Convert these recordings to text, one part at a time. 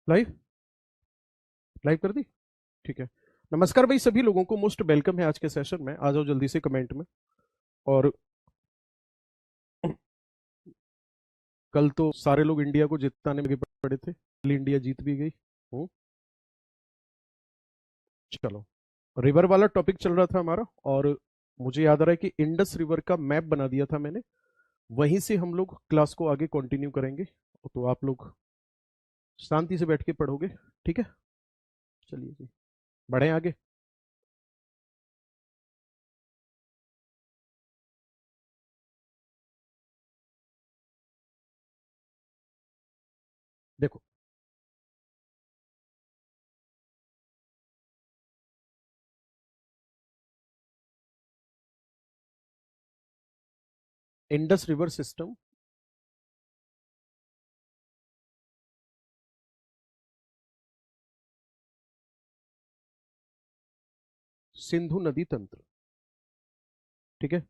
Live live कर दी। ठीक है। नमस्कार भाई, सभी लोगों को मोस्ट वेलकम है आज के सेशन में। आ जाओ जल्दी से कमेंट में। और कल तो सारे लोग इंडिया को जिताने में लगे पड़े थे, कल इंडिया जीत भी गई। चलो, रिवर वाला टॉपिक चल रहा था हमारा, और मुझे याद आ रहा है कि इंडस रिवर का मैप बना दिया था मैंने। वहीं से हम लोग क्लास को आगे कंटिन्यू करेंगे, तो आप लोग शांति से बैठ के पढ़ोगे। ठीक है, चलिए जी, बढ़े आगे। देखो, इंडस रिवर सिस्टम सिंधु नदी तंत्र। ठीक है।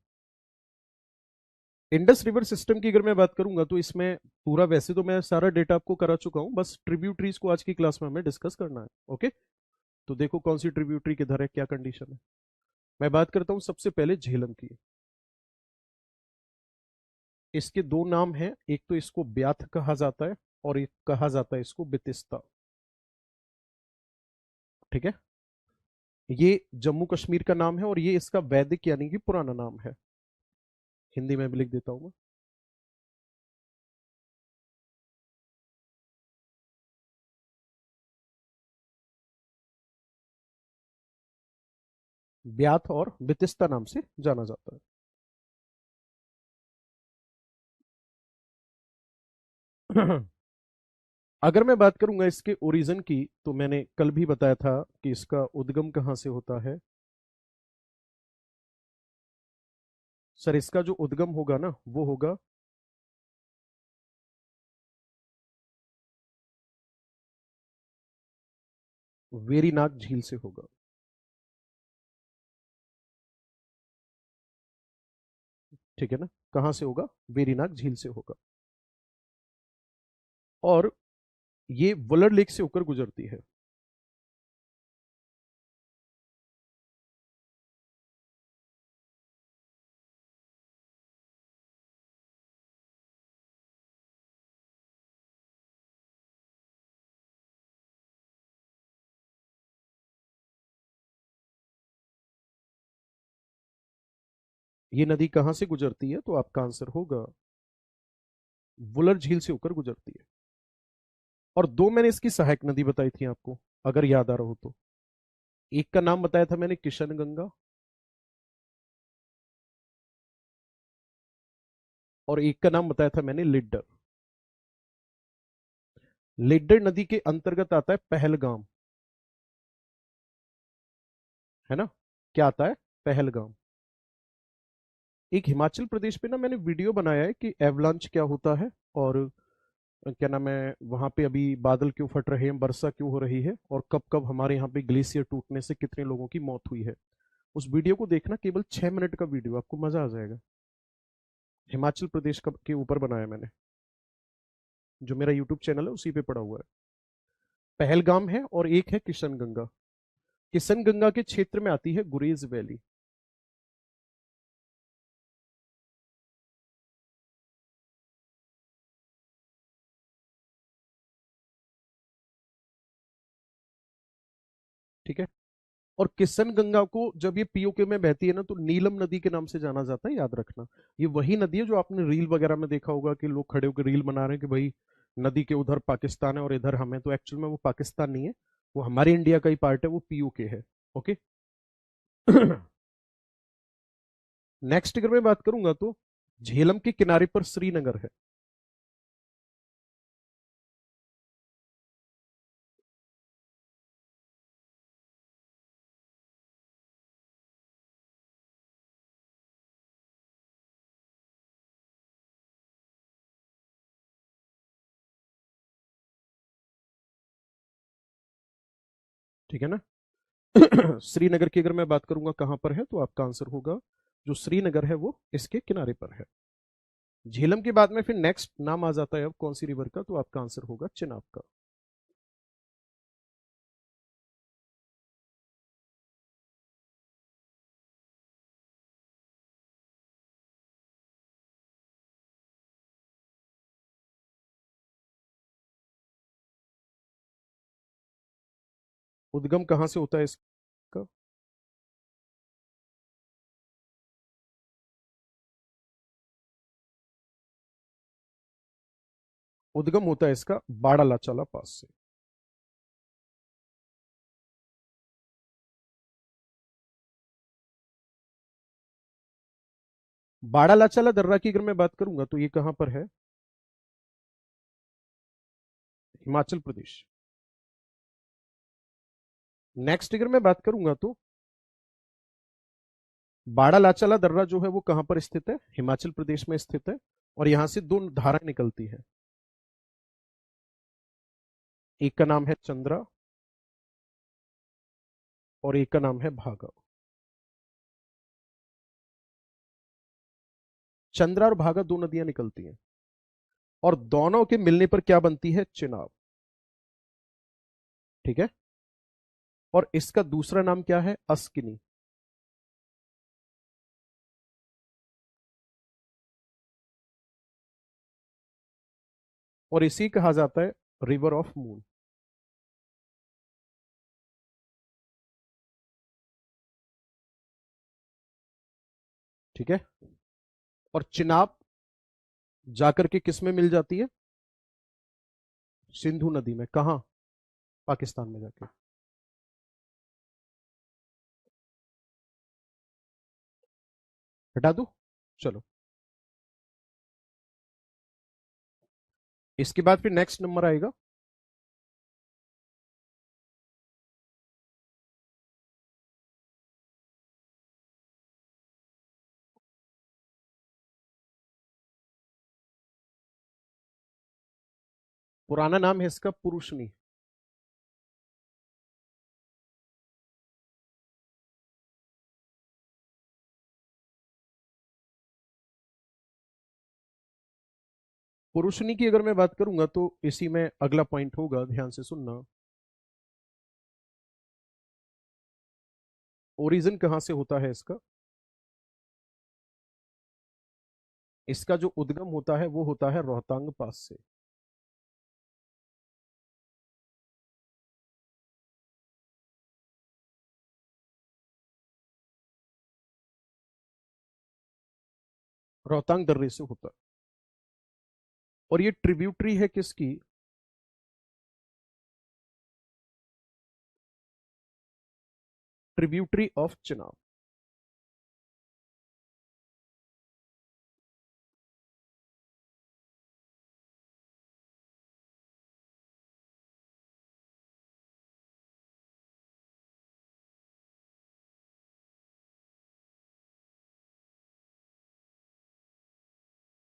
इंडस रिवर सिस्टम की अगर मैं बात करूंगा तो इसमें पूरा, वैसे तो मैं सारा डेटा आपको करा चुका हूं, बस ट्रिब्यूटरीज को आज की क्लास में हमें डिस्कस करना है। ओके, तो देखो कौन सी ट्रिब्यूटरी किधर है, क्या कंडीशन है। मैं बात करता हूं सबसे पहले झेलम की। इसके दो नाम हैं, एक तो इसको ब्याथ कहा जाता है और एक कहा जाता है इसको बितिस्ता। ठीक है। ये जम्मू कश्मीर का नाम है और ये इसका वैदिक यानी कि पुराना नाम है। हिंदी में भी लिख देता हूं मैं। ब्याथ और बितिस्ता नाम से जाना जाता है। अगर मैं बात करूंगा इसके ओरिजिन की, तो मैंने कल भी बताया था कि इसका उद्गम कहां से होता है। सर, इसका जो उद्गम होगा ना, वो होगा वेरीनाग झील से होगा। ठीक है ना, कहां से होगा? वेरीनाग झील से होगा। और ये वुलर लेक से होकर गुजरती है। ये नदी कहां से गुजरती है? तो आपका आंसर होगा वुलर झील से होकर गुजरती है। और दो मैंने इसकी सहायक नदी बताई थी आपको, अगर याद आ रहा हो तो। एक का नाम बताया था मैंने किशन गंगा, और एक का नाम बताया था मैंने लिड्डर। लिड्डर नदी के अंतर्गत आता है पहलगाम। है ना, क्या आता है? पहलगाम। एक हिमाचल प्रदेश पे ना मैंने वीडियो बनाया है कि एवलांच क्या होता है, और क्या नाम है, वहां पे अभी बादल क्यों फट रहे हैं, वर्षा क्यों हो रही है, और कब कब हमारे यहाँ पे ग्लेशियर टूटने से कितने लोगों की मौत हुई है। उस वीडियो को देखना, केवल 6 मिनट का वीडियो, आपको मजा आ जाएगा। हिमाचल प्रदेश का के ऊपर बनाया मैंने, जो मेरा यूट्यूब चैनल है उसी पे पड़ा हुआ है। पहलगाम है और एक है किशन गंगा। किशन गंगा के क्षेत्र में आती है गुरेज वैली। ठीक है। और किशन गंगा को जब ये पीओके में बहती है ना, तो नीलम नदी के नाम से जाना जाता है, याद रखना। ये वही नदी है जो आपने रील वगैरह में देखा होगा कि लोग खड़े होकर रील बना रहे हैं कि भाई नदी के उधर पाकिस्तान है और इधर हम है। तो एक्चुअल में वो पाकिस्तान नहीं है, वो हमारे इंडिया का ही पार्ट है, वो पीओके है। ओके। नेक्स्ट अगर मैं बात करूंगा तो झेलम के किनारे पर श्रीनगर है। ठीक है ना। श्रीनगर की अगर मैं बात करूंगा कहां पर है, तो आपका आंसर होगा जो श्रीनगर है वो इसके किनारे पर है। झेलम के बाद में फिर नेक्स्ट नाम आ जाता है अब कौन सी रिवर का, तो आपका आंसर होगा चिनाब का। उद्गम कहाँ से होता है इसका? उद्गम होता है इसका बाड़ालाचाला पास से। बाड़ालाचाला दर्रा की अगर मैं बात करूंगा तो ये कहां पर है? हिमाचल प्रदेश। नेक्स्ट अगर मैं बात करूंगा तो बाड़ालाचाला दर्रा जो है वो कहां पर स्थित है? हिमाचल प्रदेश में स्थित है। और यहां से दो धाराएं निकलती है। एक का नाम है चंद्रा और एक का नाम है भागा। चंद्रा और भागा दो नदियां निकलती हैं और दोनों के मिलने पर क्या बनती है? चिनाब। ठीक है। और इसका दूसरा नाम क्या है? अस्किनी। और इसी कहा जाता है रिवर ऑफ मून। ठीक है। और चिनाब जाकर के किस में मिल जाती है? सिंधु नदी में। कहा? पाकिस्तान में जाके। हटा दूं? चलो। इसके बाद फिर नेक्स्ट नंबर आएगा पुराना नाम है इसका पुरुषनी। पुरुषनी की अगर मैं बात करूंगा तो इसी में अगला पॉइंट होगा, ध्यान से सुनना। ओरिजिन कहां से होता है इसका? इसका जो उद्गम होता है वो होता है रोहतांग पास से। रोहतांग दर्रे से होता है। और ये ट्रिब्यूटरी है किसकी? Tributary of Chenab.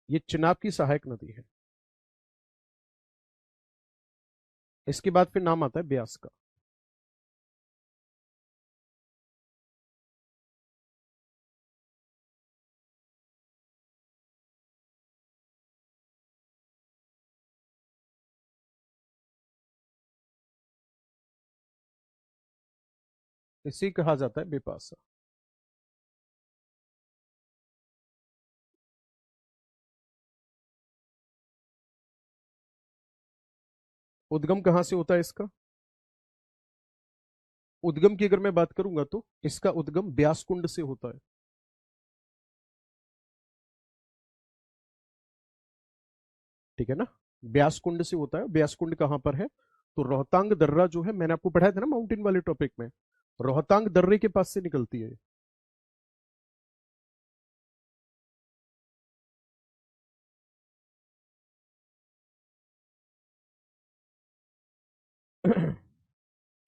ये चिनाब की सहायक नदी है। इसके बाद फिर नाम आता है ब्यास का। इसी कहा जाता है बिपाशा। उद्गम कहां से होता है इसका? उद्गम की अगर मैं बात करूंगा तो इसका उद्गम ब्यास कुंड से होता है। ठीक है ना? ब्यास कुंड से होता है। ब्यास कुंड कहां पर है? तो रोहतांग दर्रा जो है, मैंने आपको पढ़ाया था ना माउंटेन वाले टॉपिक में, रोहतांग दर्रे के पास से निकलती है।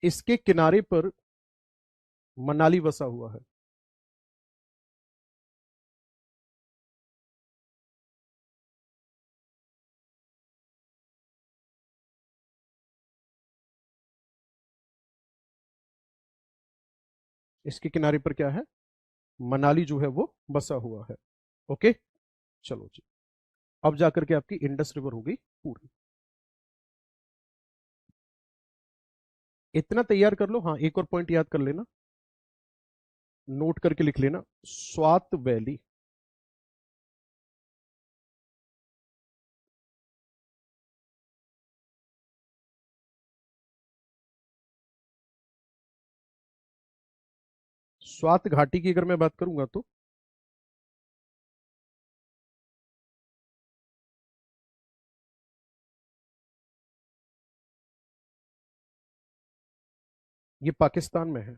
इसके किनारे पर मनाली बसा हुआ है। इसके किनारे पर क्या है? मनाली जो है वो बसा हुआ है। ओके। चलो जी। अब जाकर के आपकी इंडस रिवर हो गई पूरी। इतना तैयार कर लो। हाँ, एक और पॉइंट याद कर लेना, नोट करके लिख लेना। स्वात वैली। स्वात घाटी की अगर मैं बात करूंगा तो ये पाकिस्तान में है।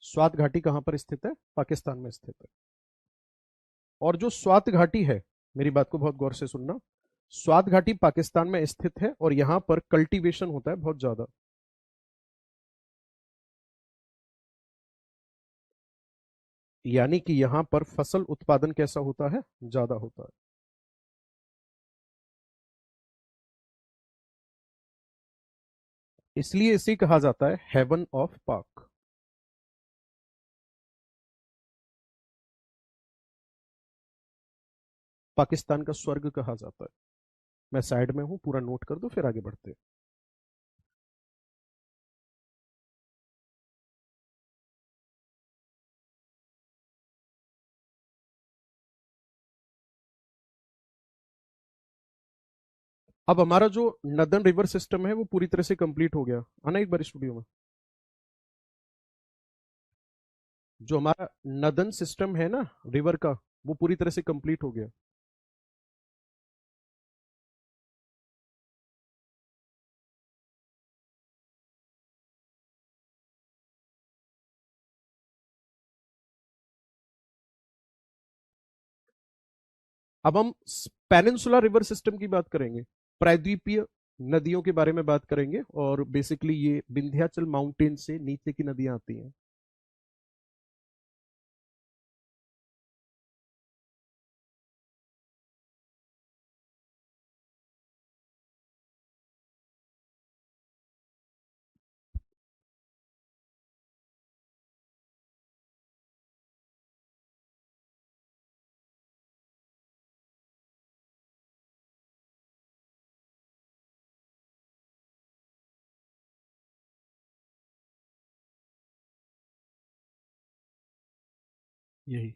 स्वात घाटी कहां पर स्थित है? पाकिस्तान में स्थित है। और जो स्वात घाटी है, मेरी बात को बहुत गौर से सुनना, स्वात घाटी पाकिस्तान में स्थित है और यहां पर कल्टीवेशन होता है बहुत ज्यादा। यानी कि यहां पर फसल उत्पादन कैसा होता है? ज्यादा होता है। इसलिए इसे कहा जाता है हेवन ऑफ पाक। पाकिस्तान का स्वर्ग कहा जाता है। मैं साइड में हूं, पूरा नोट कर दो, फिर आगे बढ़ते हैं। अब हमारा जो नदन रिवर सिस्टम है वो पूरी तरह से कंप्लीट हो गया। आना एक बार स्टूडियो में। जो हमारा नदन सिस्टम है ना, रिवर का, वो पूरी तरह से कंप्लीट हो गया। अब हम पेनिनसुला रिवर सिस्टम की बात करेंगे, प्रायद्वीपीय नदियों के बारे में बात करेंगे, और बेसिकली ये विंध्याचल माउंटेन से नीचे की नदियां आती हैं। यही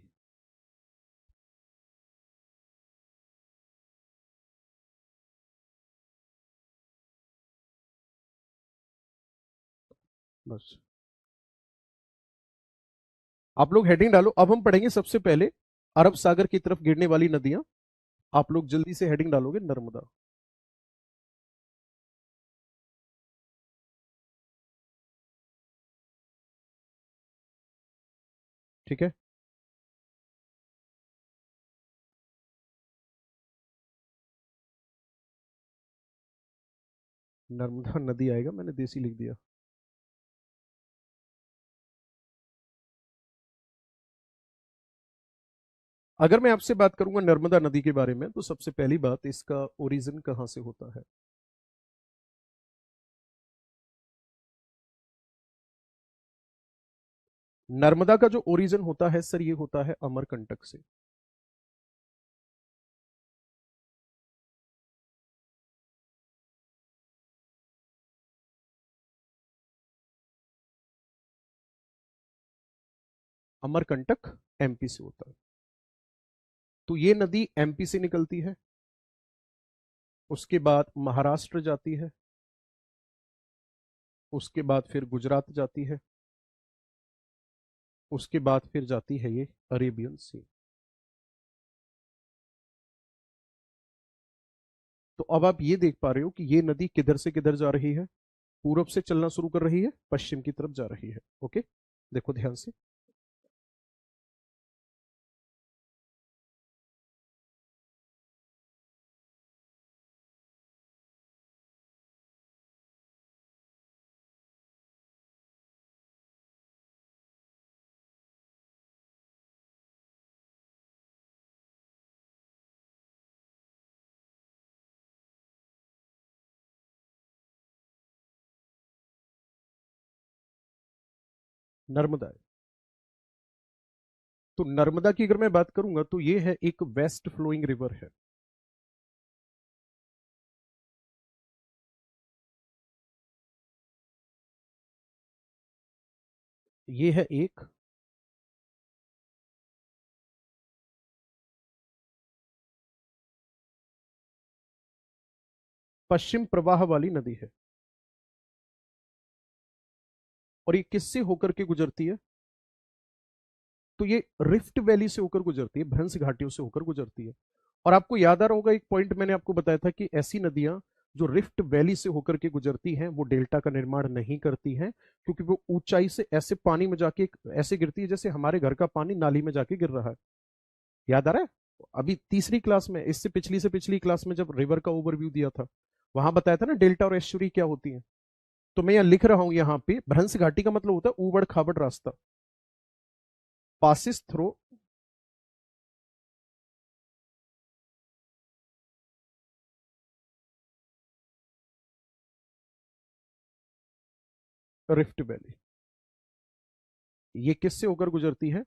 बस। आप लोग हेडिंग डालो। अब हम पढ़ेंगे सबसे पहले अरब सागर की तरफ गिरने वाली नदियां। आप लोग जल्दी से हेडिंग डालोगे, नर्मदा। ठीक है। नर्मदा नदी आएगा, मैंने देसी लिख दिया। अगर मैं आपसे बात करूंगा नर्मदा नदी के बारे में, तो सबसे पहली बात, इसका ओरिजिन कहां से होता है? नर्मदा का जो ओरिजिन होता है सर, ये होता है अमरकंटक से। अमरकंटक एमपी से होता है। तो ये नदी एमपी से निकलती है, उसके बाद महाराष्ट्र जाती है, उसके बाद फिर गुजरात जाती है, उसके बाद फिर जाती है ये अरेबियन सी। तो अब आप ये देख पा रहे हो कि ये नदी किधर से किधर जा रही है? पूरब से चलना शुरू कर रही है, पश्चिम की तरफ जा रही है। ओके, देखो ध्यान से। नर्मदा है। तो नर्मदा की अगर मैं बात करूंगा तो ये है एक वेस्ट फ्लोइंग रिवर है। ये है एक पश्चिम प्रवाह वाली नदी है। और ये किससे होकर के गुजरती है? तो ये रिफ्ट वैली से होकर गुजरती है, भ्रंश घाटियों से होकर गुजरती है। और आपको याद आ रहा होगा, एक पॉइंट मैंने आपको बताया था कि ऐसी नदियां जो रिफ्ट वैली से होकर के गुजरती हैं वो डेल्टा का निर्माण नहीं करती हैं, क्योंकि वो ऊंचाई से ऐसे पानी में जाके ऐसे गिरती है जैसे हमारे घर का पानी नाली में जाके गिर रहा है। याद आ रहा है? अभी तीसरी क्लास में, इससे पिछली से पिछली क्लास में जब रिवर का ओवरव्यू दिया था, वहां बताया था ना डेल्टा और एस्चुरी क्या होती है। तो मैं यहाँ लिख रहा हूं, यहाँ पे भ्रंश घाटी का मतलब होता है ऊबड़ खाबड़ रास्ता, पासिस थ्रो रिफ्ट वैली। ये किससे होकर गुजरती है?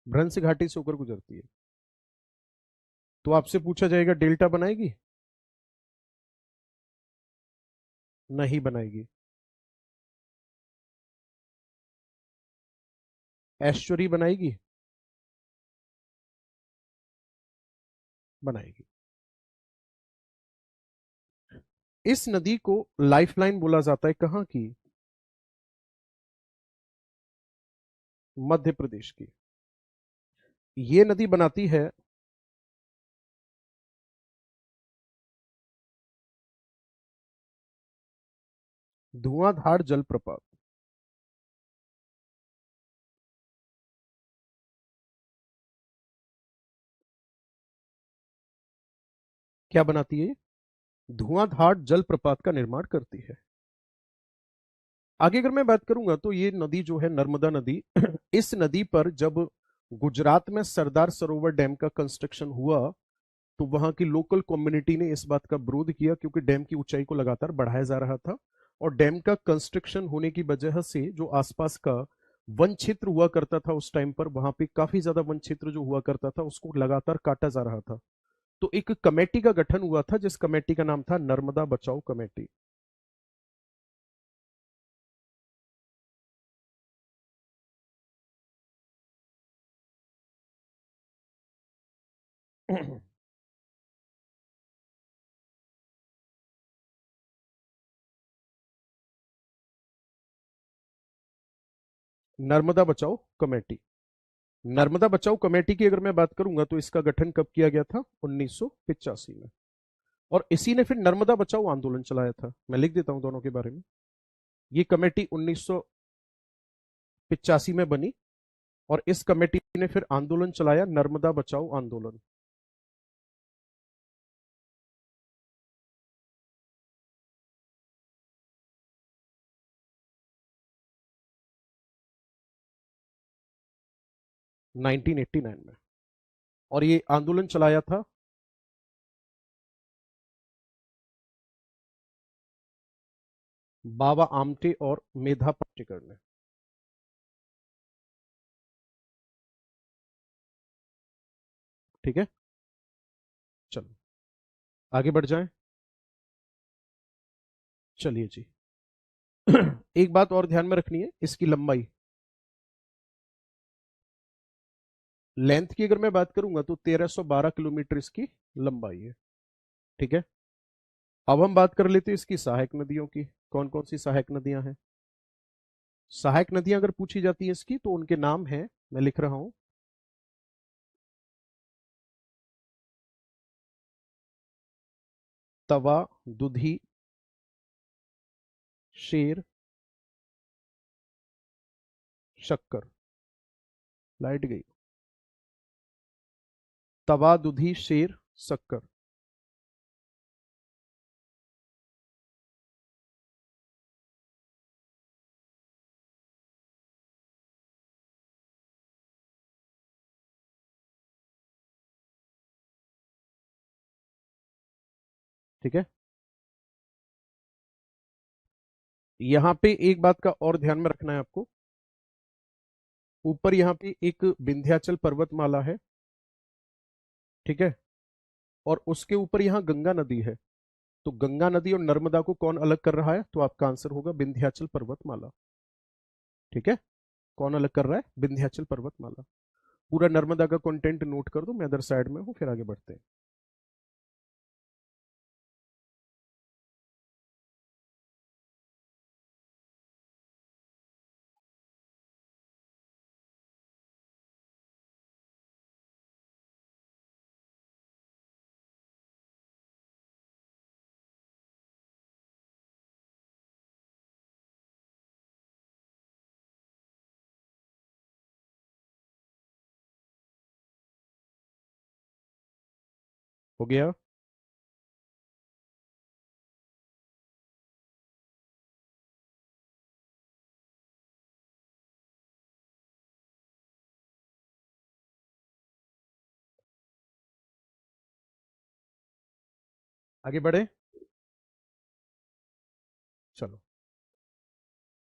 भ्रंश घाटी से होकर गुजरती है। तो आपसे पूछा जाएगा डेल्टा बनाएगी? नहीं बनाएगी। एस्चुरी बनाएगी? बनाएगी। इस नदी को लाइफलाइन बोला जाता है, कहाँ की? मध्य प्रदेश की। ये नदी बनाती है धुआंधार जलप्रपात। क्या बनाती है? धुआंधार जलप्रपात का निर्माण करती है। आगे अगर मैं बात करूंगा तो ये नदी जो है नर्मदा नदी, इस नदी पर जब गुजरात में सरदार सरोवर डैम का कंस्ट्रक्शन हुआ, तो वहां की लोकल कम्युनिटी ने इस बात का विरोध किया, क्योंकि डैम की ऊंचाई को लगातार बढ़ाया जा रहा था। और डैम का कंस्ट्रक्शन होने की वजह से जो आसपास का वन क्षेत्र हुआ करता था उस टाइम पर, वहां पे काफी ज्यादा वन क्षेत्र जो हुआ करता था उसको लगातार काटा जा रहा था। तो एक कमेटी का गठन हुआ था, जिस कमेटी का नाम था नर्मदा बचाओ कमेटी। नर्मदा बचाओ कमेटी। नर्मदा बचाओ कमेटी की अगर मैं बात करूंगा तो इसका गठन कब किया गया था? 1985 में। और इसी ने फिर नर्मदा बचाओ आंदोलन चलाया था। मैं लिख देता हूं दोनों के बारे में। ये कमेटी 1985 में बनी, और इस कमेटी ने फिर आंदोलन चलाया, नर्मदा बचाओ आंदोलन। - 1989 में। और ये आंदोलन चलाया था बाबा आमटे और मेधा पाटेकर ने। ठीक है, चलो आगे बढ़ जाएं। चलिए जी। एक बात और ध्यान में रखनी है, इसकी लंबाई, लेंथ की अगर मैं बात करूंगा तो 1312 किलोमीटर इसकी लंबाई है। ठीक है। अब हम बात कर लेते हैं इसकी सहायक नदियों की। कौन कौन सी सहायक नदियां हैं? सहायक नदियां अगर पूछी जाती हैं इसकी, तो उनके नाम हैं, मैं लिख रहा हूं। तवा, दुधी, शेर, शक्कर। लाइट गई। तवा, दुधी, शेर, शक्कर। ठीक है। यहां पे एक बात का और ध्यान में रखना है आपको। ऊपर यहाँ पे एक विंध्याचल पर्वतमाला है। ठीक है। और उसके ऊपर यहाँ गंगा नदी है। तो गंगा नदी और नर्मदा को कौन अलग कर रहा है? तो आपका आंसर होगा विंध्याचल पर्वतमाला। ठीक है, कौन अलग कर रहा है? विंध्याचल पर्वतमाला। पूरा नर्मदा का कंटेंट नोट कर दो, मैं अदर साइड में हूं, फिर आगे बढ़ते हैं। हो गया? आगे बढ़े? चलो,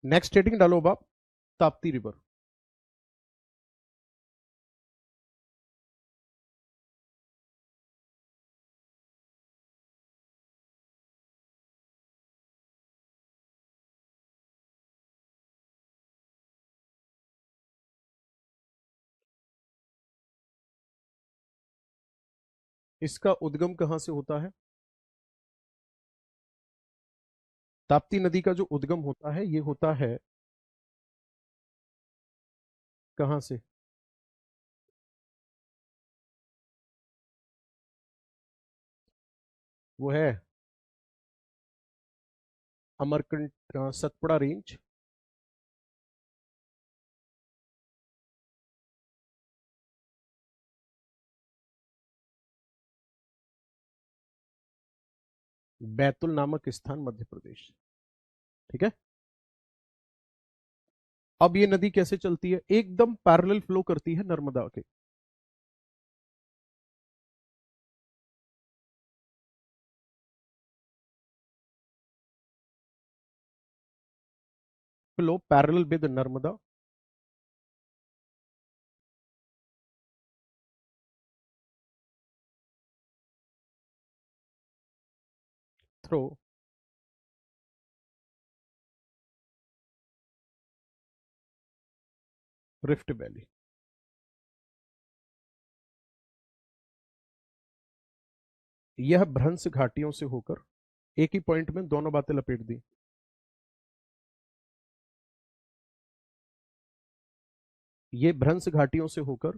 नेक्स्ट हेडिंग डालो बाप, ताप्ती रिवर। इसका उद्गम कहां से होता है? ताप्ती नदी का जो उद्गम होता है ये होता है कहां से? वो है अमरकंट, सतपुड़ा रेंज, बैतुल नामक स्थान, मध्य प्रदेश। ठीक है। अब ये नदी कैसे चलती है? एकदम पैरेलल फ्लो करती है नर्मदा के। Flow parallel with Narmada through rift valley. यह भ्रंश घाटियों से होकर, एक ही पॉइंट में दोनों बातें लपेट दी। ये भ्रंश घाटियों से होकर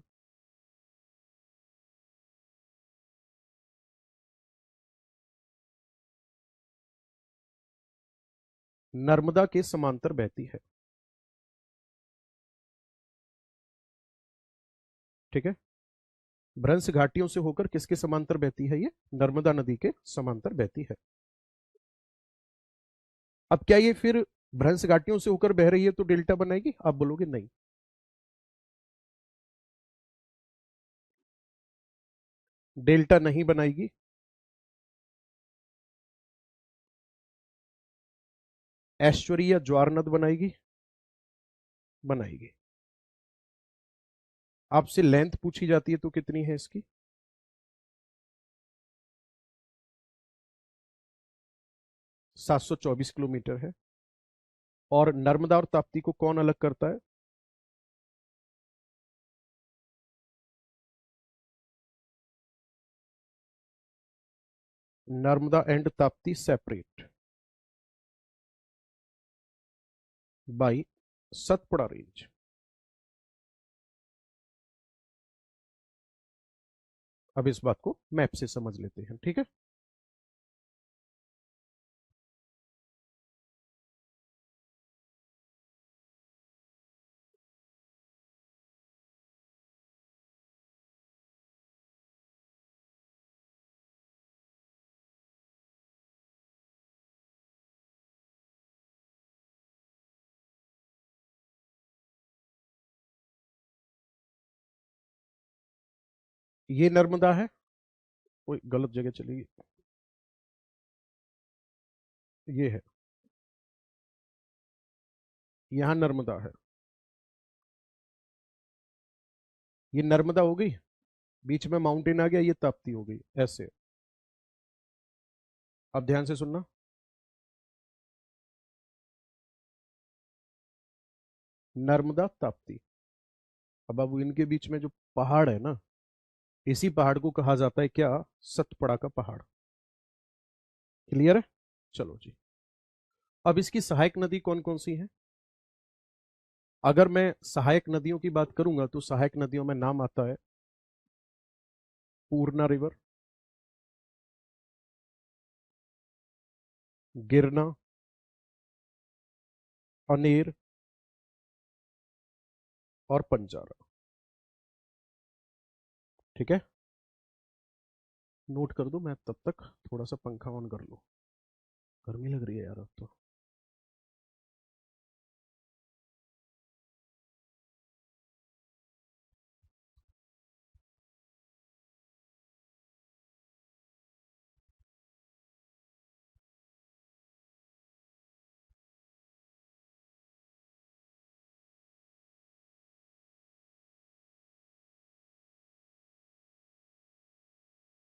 नर्मदा के समांतर बहती है। ठीक है, भ्रंश घाटियों से होकर किसके समांतर बहती है? ये नर्मदा नदी के समांतर बहती है। अब क्या ये फिर भ्रंश घाटियों से होकर बह रही है तो डेल्टा बनाएगी? आप बोलोगे नहीं, डेल्टा नहीं बनाएगी। ऐश्वर्या ज्वार नद बनाएगी? बनाएगी। आपसे लेंथ पूछी जाती है तो कितनी है इसकी? 724 किलोमीटर है। और नर्मदा और ताप्ती को कौन अलग करता है? Narmada and Tapti separate by Satpura range. अब इस बात को मैप से समझ लेते हैं। ठीक है, ये नर्मदा है। कोई गलत जगह चली गई। ये है, यहां नर्मदा है। ये नर्मदा हो गई, बीच में माउंटेन आ गया, ये ताप्ती हो गई, ऐसे। अब ध्यान से सुनना। नर्मदा, ताप्ती। अब इनके बीच में जो पहाड़ है ना, इसी पहाड़ को कहा जाता है क्या? सतपड़ा का पहाड़। क्लियर है? चलो जी। अब इसकी सहायक नदी कौन कौन सी है? अगर मैं सहायक नदियों की बात करूंगा तो सहायक नदियों में नाम आता है पूर्णा रिवर, गिरना, अनेर और पंजारा। ठीक है, नोट कर दो। मैं तब तक थोड़ा सा पंखा ऑन कर लूं, गर्मी लग रही है यार अब तो।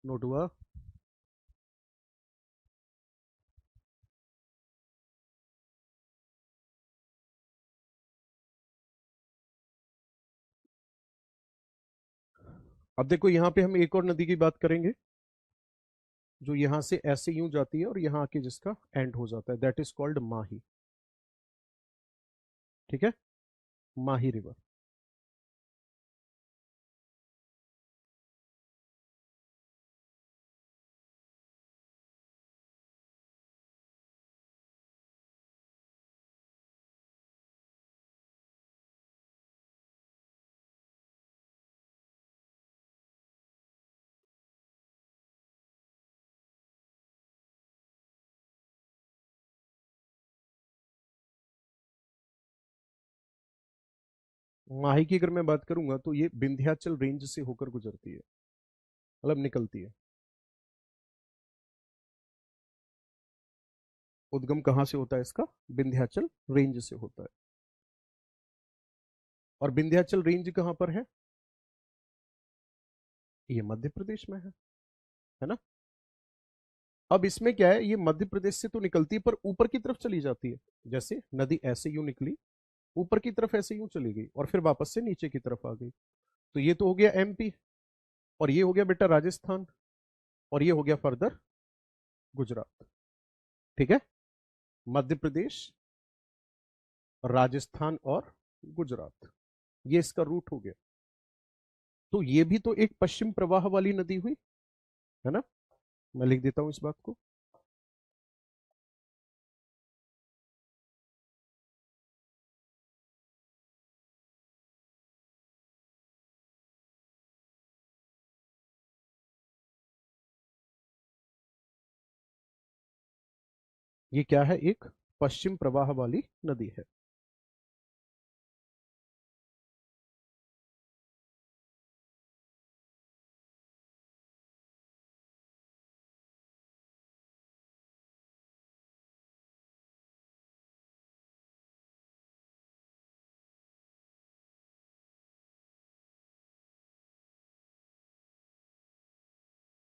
नोट हुआ? अब देखो, यहां पे हम एक और नदी की बात करेंगे जो यहां से ऐसे यूं जाती है और यहां आके जिसका एंड हो जाता है, दैट इज कॉल्ड माही। ठीक है, माही रिवर। माही की अगर मैं बात करूंगा तो ये विंध्याचल रेंज से होकर गुजरती है, मतलब निकलती है। उद्गम कहाँ से होता है इसका? विंध्याचल रेंज से होता है। और विंध्याचल रेंज कहाँ पर है? ये मध्य प्रदेश में है ना? अब इसमें क्या है, ये मध्य प्रदेश से तो निकलती है पर ऊपर की तरफ चली जाती है। जैसे नदी ऐसे यूं निकली, ऊपर की तरफ ऐसे यूं चली गई और फिर वापस से नीचे की तरफ आ गई। तो ये तो हो गया एमपी, और ये हो गया बेटा राजस्थान, और ये हो गया फर्दर गुजरात। ठीक है, मध्य प्रदेश, राजस्थान और गुजरात, ये इसका रूट हो गया। तो ये भी तो एक पश्चिम प्रवाह वाली नदी हुई, है ना? मैं लिख देता हूं इस बात को। ये क्या है? एक पश्चिम प्रवाह वाली नदी है।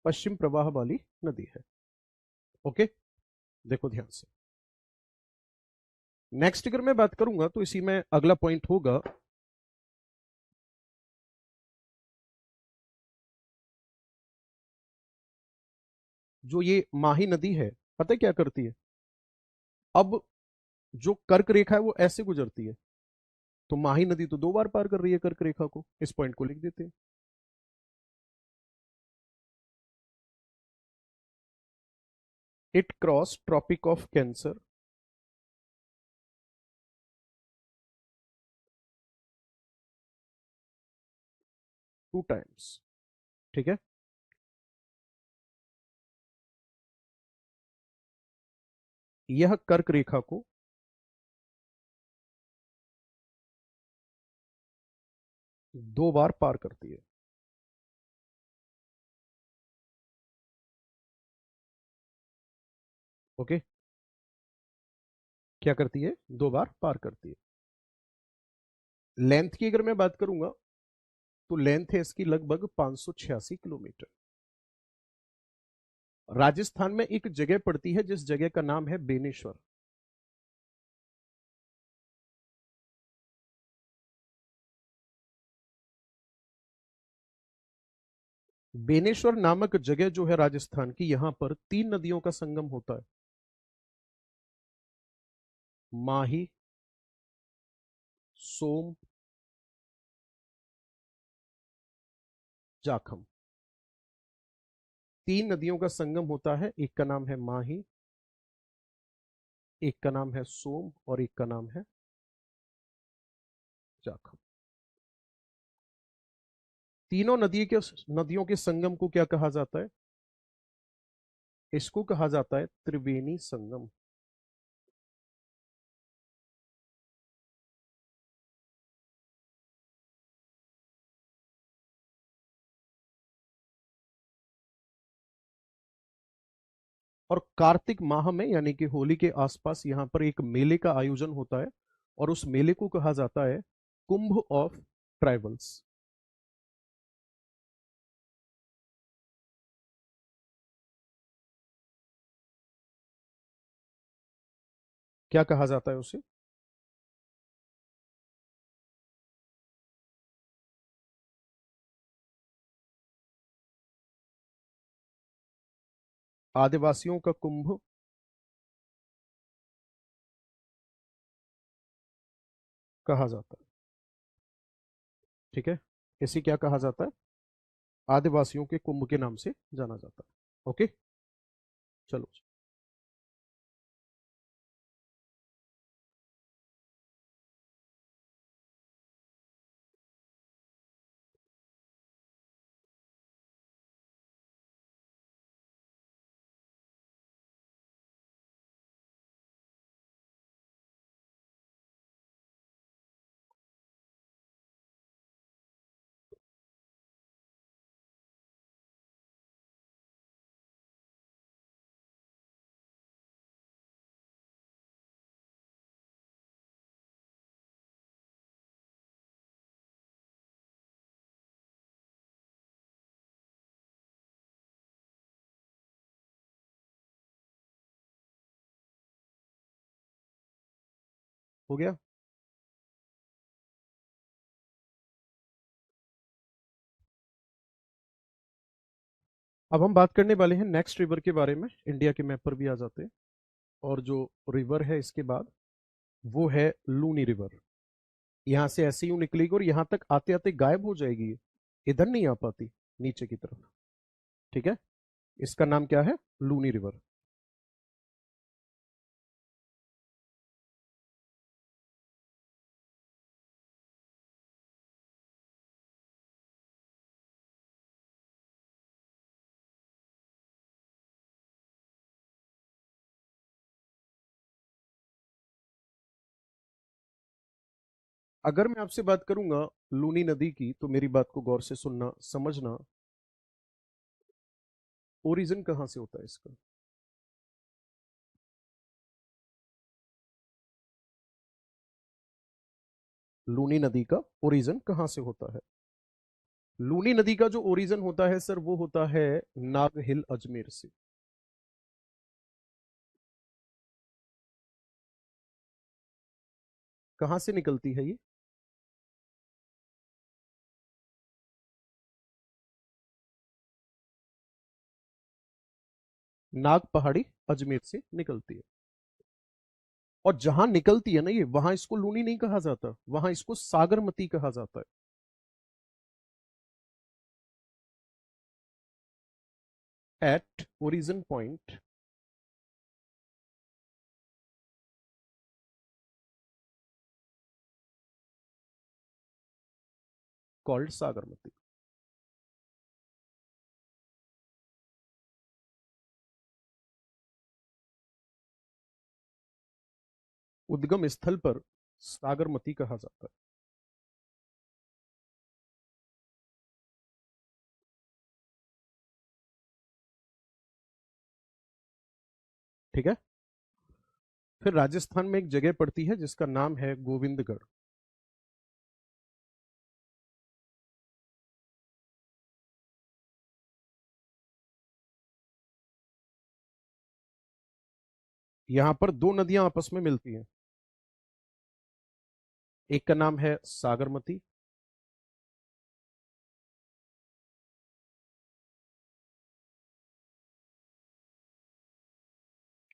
पश्चिम प्रवाह वाली नदी है। ओके, देखो ध्यान से। नेक्स्ट अगर मैं बात करूंगा तो इसी में अगला पॉइंट होगा, जो ये माही नदी है, पता है क्या करती है? अब जो कर्क रेखा है वो ऐसे गुजरती है, तो माही नदी तो दो बार पार कर रही है कर्क रेखा को। इस पॉइंट को लिख देते हैं। It cross tropic of cancer two times. ठीक है, यह कर्क रेखा को दो बार पार करती है। ओके, क्या करती है? दो बार पार करती है। लेंथ की अगर मैं बात करूंगा तो लेंथ है इसकी लगभग 586 किलोमीटर। राजस्थान में एक जगह पड़ती है जिस जगह का नाम है बेनेश्वर। बेनेश्वर नामक जगह जो है राजस्थान की, यहां पर 3 नदियों का संगम होता है। माही, सोम, जाखम। 3 नदियों का संगम होता है। एक का नाम है माही, एक का नाम है सोम, और एक का नाम है जाखम। तीनों नदियों के संगम को क्या कहा जाता है? इसको कहा जाता है त्रिवेणी संगम। और कार्तिक माह में यानी कि होली के आसपास यहां पर एक मेले का आयोजन होता है, और उस मेले को कहा जाता है कुंभ ऑफ ट्राइबल्स। क्या कहा जाता है उसे? आदिवासियों का कुंभ कहा जाता है। ठीक है, इसे क्या कहा जाता है? आदिवासियों के कुंभ के नाम से जाना जाता है। ओके, चलो। हो गया। अब हम बात करने वाले हैं नेक्स्ट रिवर के बारे में। इंडिया के मैप पर भी आ जाते हैं। और जो रिवर है इसके बाद, वो है लूनी रिवर। यहां से ऐसे यूं निकलेगी और यहां तक आते आते गायब हो जाएगी। इधर नहीं आ पाती, नीचे की तरफ। ठीक है, इसका नाम क्या है? लूनी रिवर। अगर मैं आपसे बात करूंगा लूनी नदी की, तो मेरी बात को गौर से सुनना, समझना। ओरिजिन कहां से होता है इसका? लूनी नदी का ओरिजिन कहां से होता है? लूनी नदी का जो ओरिजिन होता है सर, वो होता है नाग हिल अजमेर से। कहां से निकलती है ये? नाग पहाड़ी अजमेर से निकलती है। और जहां निकलती है ना ये, वहां इसको लूनी नहीं कहा जाता, वहां इसको सागरमती कहा जाता है। At origin point called Sagarmati. उद्गम स्थल पर सागरमती कहा जाता है। ठीक है। फिर राजस्थान में एक जगह पड़ती है जिसका नाम है गोविंदगढ़। यहां पर दो नदियां आपस में मिलती हैं। एक का नाम है सागरमती,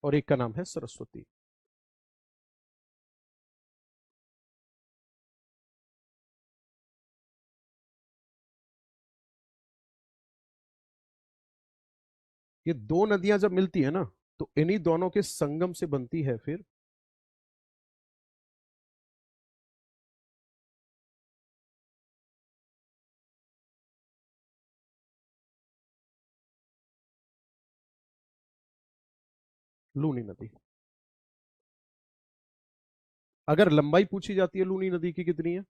और एक का नाम है सरस्वती। ये दो नदियां जब मिलती है ना, तो इन्हीं दोनों के संगम से बनती है फिर लूनी नदी। अगर लंबाई पूछी जाती है लूनी नदी की कितनी है?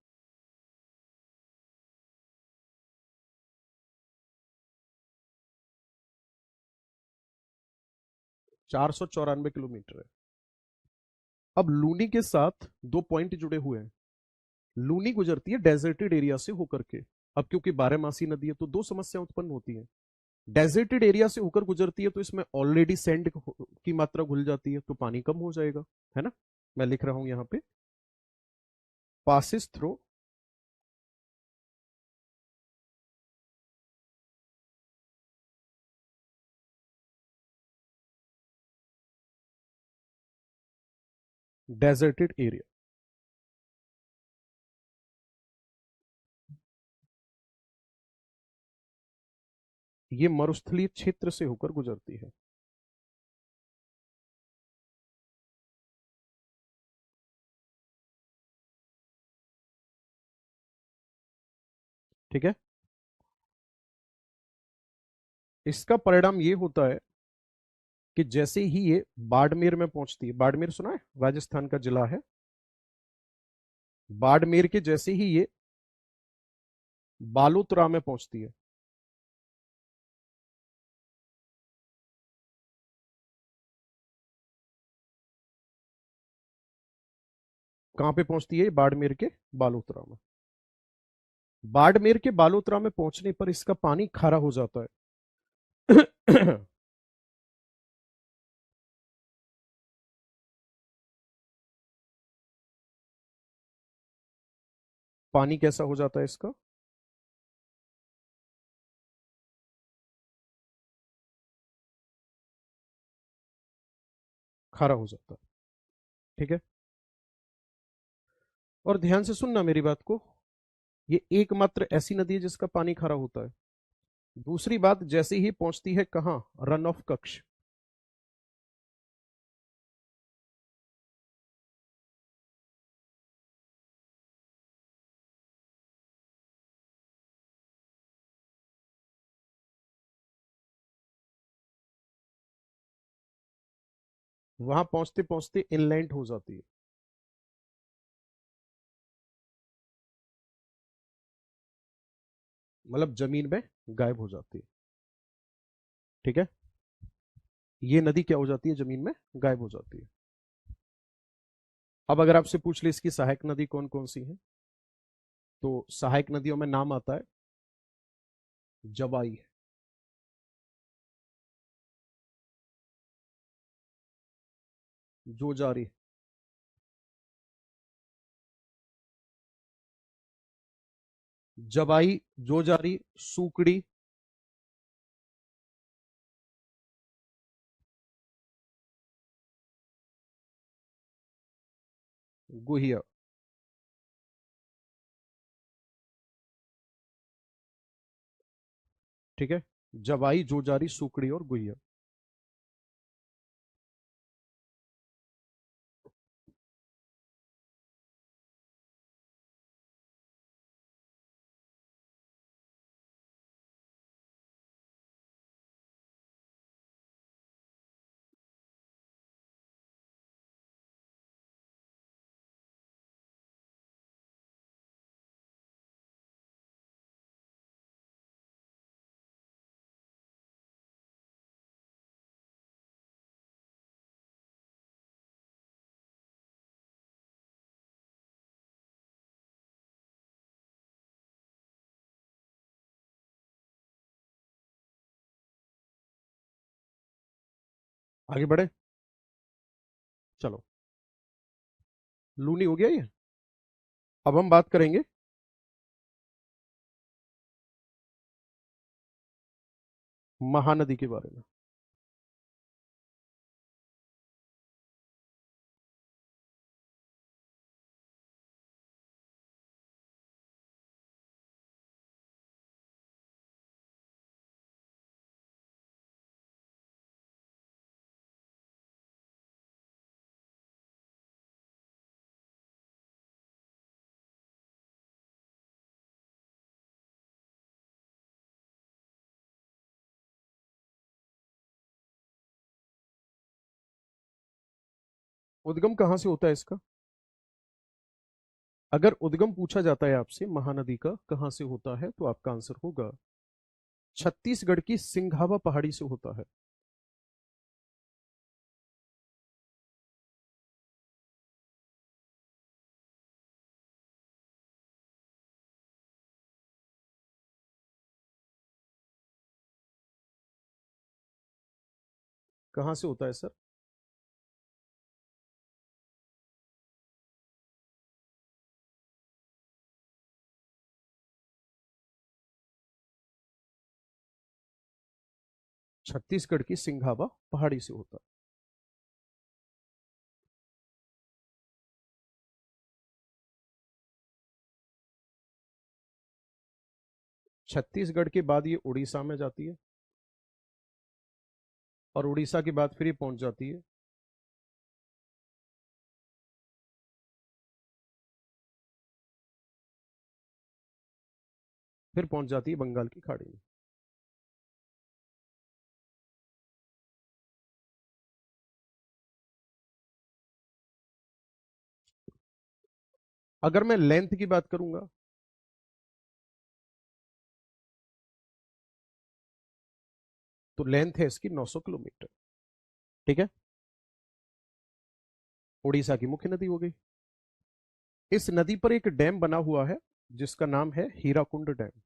494 किलोमीटर है। अब लूनी के साथ दो पॉइंट जुड़े हुए हैं। लूनी गुजरती है डेजर्टेड एरिया से होकर के। अब क्योंकि बारहमासी नदी है तो दो समस्या उत्पन्न होती है। डेजर्टेड एरिया से होकर गुजरती है तो इसमें ऑलरेडी सैंड की मात्रा घुल जाती है, तो पानी कम हो जाएगा, है ना। मैं लिख रहा हूं यहां पे, पासिस थ्रो डेजर्टेड एरिया। ये मरुस्थलीय क्षेत्र से होकर गुजरती है। ठीक है। इसका परिणाम ये होता है कि जैसे ही ये बाड़मेर में पहुंचती है, बाड़मेर सुना है, राजस्थान का जिला है। बाड़मेर के जैसे ही ये बालोतरा में पहुंचती है, कहां पे पहुंचती है? बाड़मेर के बालोतरा में। बाड़मेर के बालोतरा में पहुंचने पर इसका पानी खारा हो जाता है। पानी कैसा हो जाता है इसका? खारा हो जाता है। ठीक है। और ध्यान से सुनना मेरी बात को, ये एकमात्र ऐसी नदी है जिसका पानी खारा होता है। दूसरी बात, जैसे ही पहुंचती है कहां, रन ऑफ कक्ष, वहां पहुंचते पहुंचते इनलैंड हो जाती है, मतलब जमीन में गायब हो जाती है। ठीक है। ये नदी क्या हो जाती है? जमीन में गायब हो जाती है। अब अगर आपसे पूछ ले इसकी सहायक नदी कौन कौन सी है, तो सहायक नदियों में नाम आता है जवाई, जोजारी, जवाई, जोजारी, सूकड़ी, गुहिया। ठीक है। जवाई, जोजारी, सूकड़ी और गुहिया। आगे बढ़े। चलो, लूनी हो गया ये। अब हम बात करेंगे महानदी के बारे में। उद्गम कहाँ से होता है इसका? अगर उद्गम पूछा जाता है आपसे महानदी का कहाँ से होता है, तो आपका आंसर होगा छत्तीसगढ़ की सिंघावा पहाड़ी से होता है। कहाँ से होता है सर? छत्तीसगढ़ की सिंघावा पहाड़ी से होता है। छत्तीसगढ़ के बाद ये उड़ीसा में जाती है, और उड़ीसा के बाद फिर ये पहुंच जाती है बंगाल की खाड़ी में। अगर मैं लेंथ की बात करूंगा, तो लेंथ है इसकी 900 किलोमीटर। ठीक है, उड़ीसा की मुख्य नदी हो गई। इस नदी पर एक डैम बना हुआ है जिसका नाम है हीराकुंड डैम।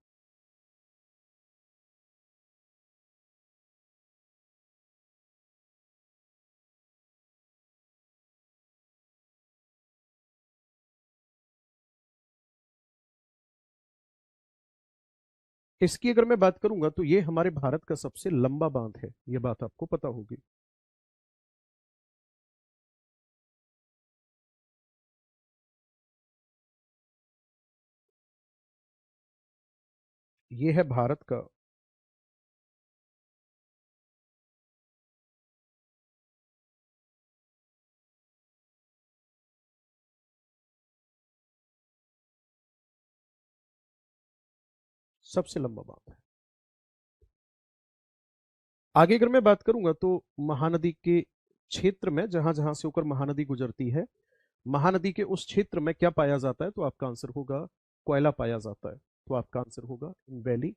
इसकी अगर मैं बात करूंगा तो ये हमारे भारत का सबसे लंबा बांध है, ये बात आपको पता होगी। ये है भारत का सबसे लंबा बांध है। आगे अगर मैं बात करूंगा तो महानदी के क्षेत्र में जहां जहां से होकर महानदी गुजरती है, महानदी के उस क्षेत्र में क्या पाया जाता है, तो आपका आंसर होगा कोयला पाया जाता है। तो आपका आंसर होगा वैली।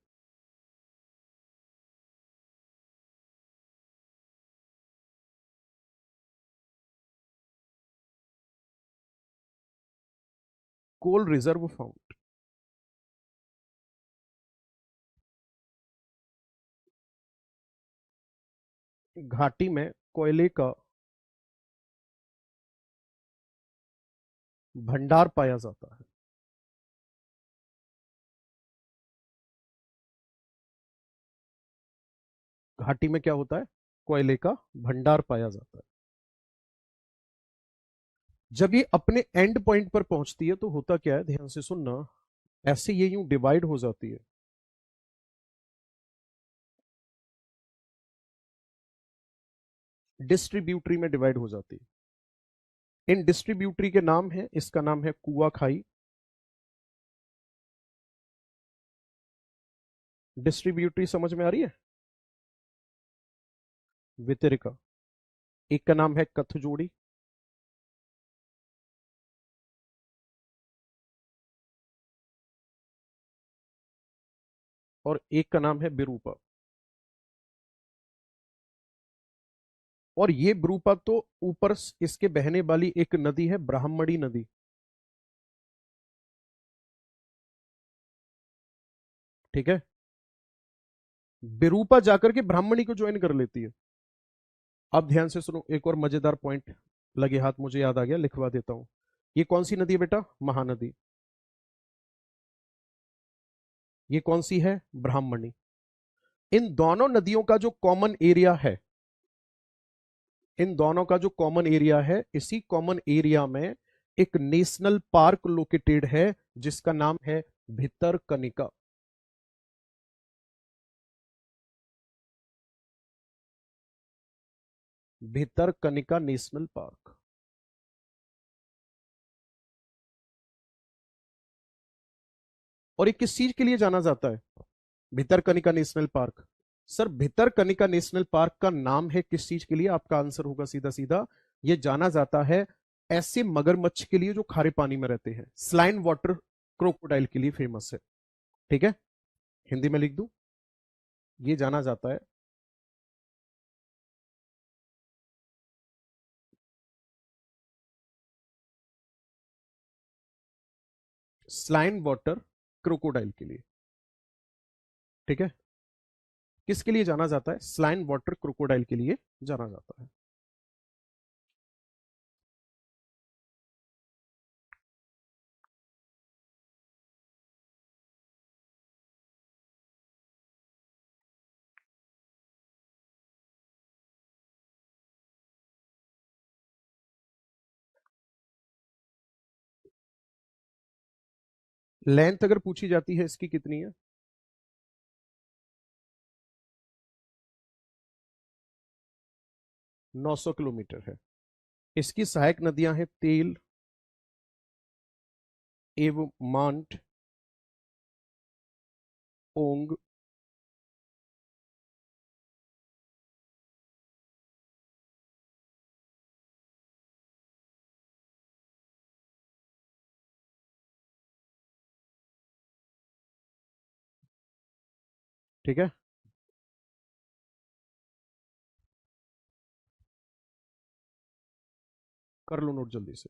कोल रिजर्व फाउंड। घाटी में कोयले का भंडार पाया जाता है। घाटी में क्या होता है? कोयले का भंडार पाया जाता है। जब ये अपने एंड पॉइंट पर पहुंचती है तो होता क्या है, ध्यान से सुनना। ऐसे ये यूं डिवाइड हो जाती है, डिस्ट्रीब्यूटरी में डिवाइड हो जाती है। इन डिस्ट्रीब्यूटरी के नाम है, इसका नाम है कुआ खाई। डिस्ट्रीब्यूटरी समझ में आ रही है? वितरिका। एक का नाम है कथजोड़ी, और एक का नाम है बिरूपा। और ये बिरूपा तो ऊपर इसके बहने वाली एक नदी है, ब्राह्मणी नदी। ठीक है, बिरूपा जाकर के ब्राह्मणी को ज्वाइन कर लेती है। अब ध्यान से सुनो, एक और मजेदार पॉइंट लगे हाथ, मुझे याद आ गया, लिखवा देता हूं। ये कौन सी नदी है बेटा? महानदी। ये कौन सी है? ब्राह्मणी। इन दोनों नदियों का जो कॉमन एरिया है, इन दोनों का जो कॉमन एरिया है, इसी कॉमन एरिया में एक नेशनल पार्क लोकेटेड है जिसका नाम है भितरकनिका। Bhitarkanika national park. और ये किस चीज के लिए जाना जाता है, Bhitarkanika national park? Sir, Bhitarkanika national park का नाम है किस चीज के लिए? आपका आंसर होगा सीधा सीधा, ये जाना जाता है ऐसे मगरमच्छ के लिए जो खारे पानी में रहते हैं। स्लाइन वाटर क्रोकोडाइल के लिए फेमस है। ठीक है, हिंदी में लिख दूं, ये जाना जाता है स्लाइन वाटर क्रोकोडाइल के लिए। ठीक है, किसके लिए जाना जाता है? स्लाइन वाटर क्रोकोडाइल के लिए जाना जाता है। लेंथ अगर पूछी जाती है इसकी कितनी है? 900 किलोमीटर है। इसकी सहायक नदियां हैं तेल एवं मांट, ओंग, ठीक है। कर लो नोट जल्दी से।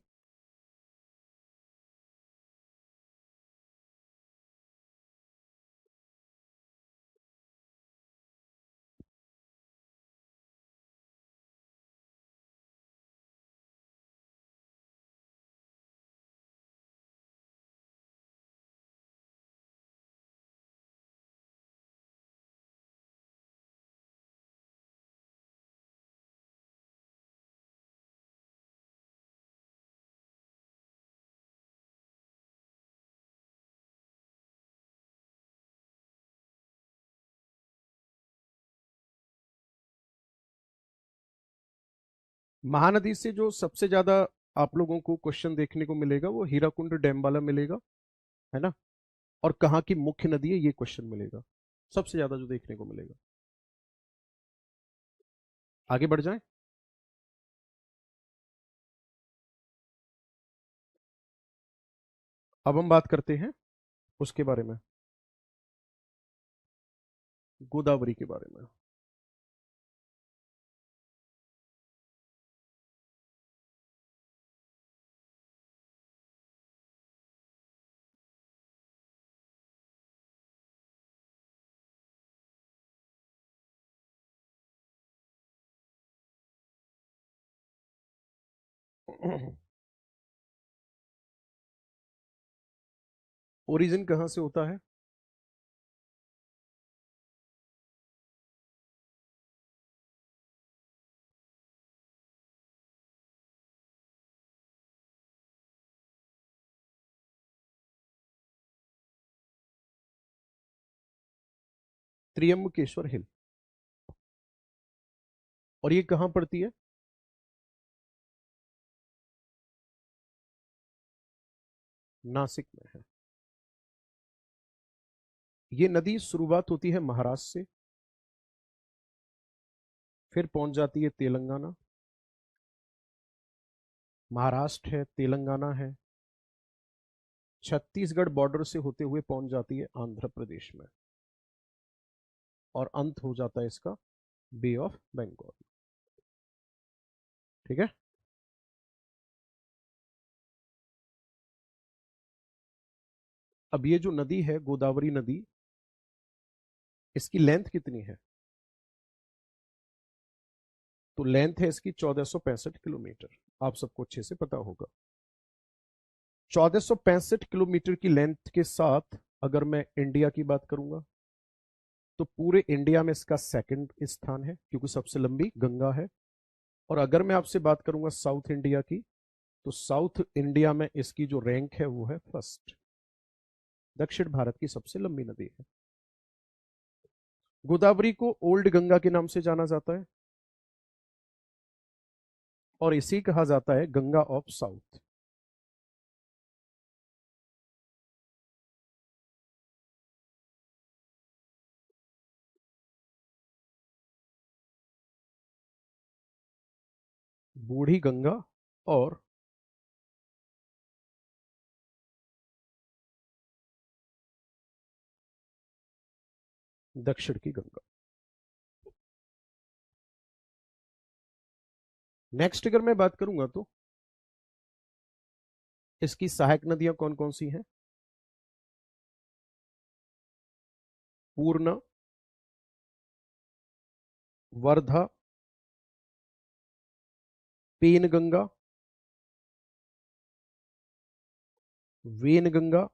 महानदी से जो सबसे ज्यादा आप लोगों को क्वेश्चन देखने को मिलेगा वो हीराकुंड डैम वाला मिलेगा, है ना। और कहाँ की मुख्य नदी है, ये क्वेश्चन मिलेगा सबसे ज्यादा जो देखने को मिलेगा। आगे बढ़ जाएं। अब हम बात करते हैं उसके बारे में, गोदावरी के बारे में। ओरिजिन कहाँ से होता है? त्रियंबकेश्वर हिल। और ये कहाँ पड़ती है? नासिक में है। ये नदी शुरुआत होती है महाराष्ट्र से, फिर पहुंच जाती है तेलंगाना, महाराष्ट्र है, तेलंगाना है, छत्तीसगढ़ बॉर्डर से होते हुए पहुंच जाती है आंध्र प्रदेश में, और अंत हो जाता है इसका बे ऑफ बंगाल। ठीक है। अब ये जो नदी है गोदावरी नदी, इसकी लेंथ कितनी है? तो लेंथ है इसकी 1465 किलोमीटर। आप सबको अच्छे से पता होगा। 1465 किलोमीटर की लेंथ के साथ अगर मैं इंडिया की बात करूंगा तो पूरे इंडिया में इसका सेकंड स्थान है, क्योंकि सबसे लंबी गंगा है। और अगर मैं आपसे बात करूंगा साउथ इंडिया की, तो साउथ इंडिया में इसकी जो रैंक है वो है फर्स्ट। दक्षिण भारत की सबसे लंबी नदी है। गोदावरी को ओल्ड गंगा के नाम से जाना जाता है और इसी कहा जाता है गंगा ऑफ साउथ। बूढ़ी गंगा और दक्षिण की गंगा। नेक्स्ट अगर मैं बात करूंगा तो इसकी सहायक नदियां कौन कौन सी हैं? पूर्णा, वर्धा, पेनगंगा, वेनगंगा,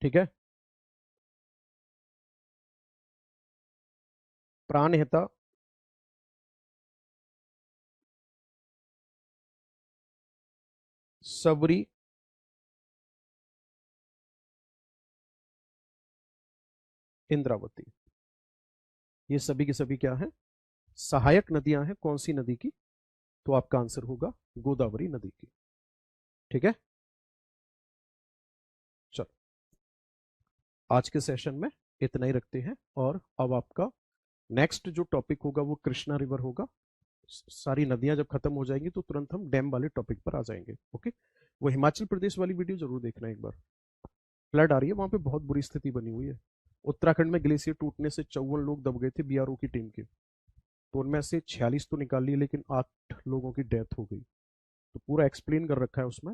ठीक है, प्राणहिता, सबरी, इंद्रावती। ये सभी की सभी क्या है? सहायक नदियां हैं कौन सी नदी की? तो आपका आंसर होगा गोदावरी नदी की। ठीक है, चलो आज के सेशन में इतना ही रखते हैं। और अब आपका नेक्स्ट जो टॉपिक होगा वो कृष्णा रिवर होगा। सारी नदियां जब खत्म हो जाएंगी तो तुरंत हम डैम वाले टॉपिक पर आ जाएंगे। ओके, वो हिमाचल प्रदेश वाली वीडियो जरूर देखना एक बार। फ्लड आ रही है वहां पे, बहुत बुरी स्थिति बनी हुई है। उत्तराखंड में ग्लेशियर टूटने से 54 लोग दब गए थे बीआरओ की टीम के, तो उनमें से 46 तो निकाल लिए, लेकिन 8 लोगों की डेथ हो गई। तो पूरा एक्सप्लेन कर रखा है उसमें।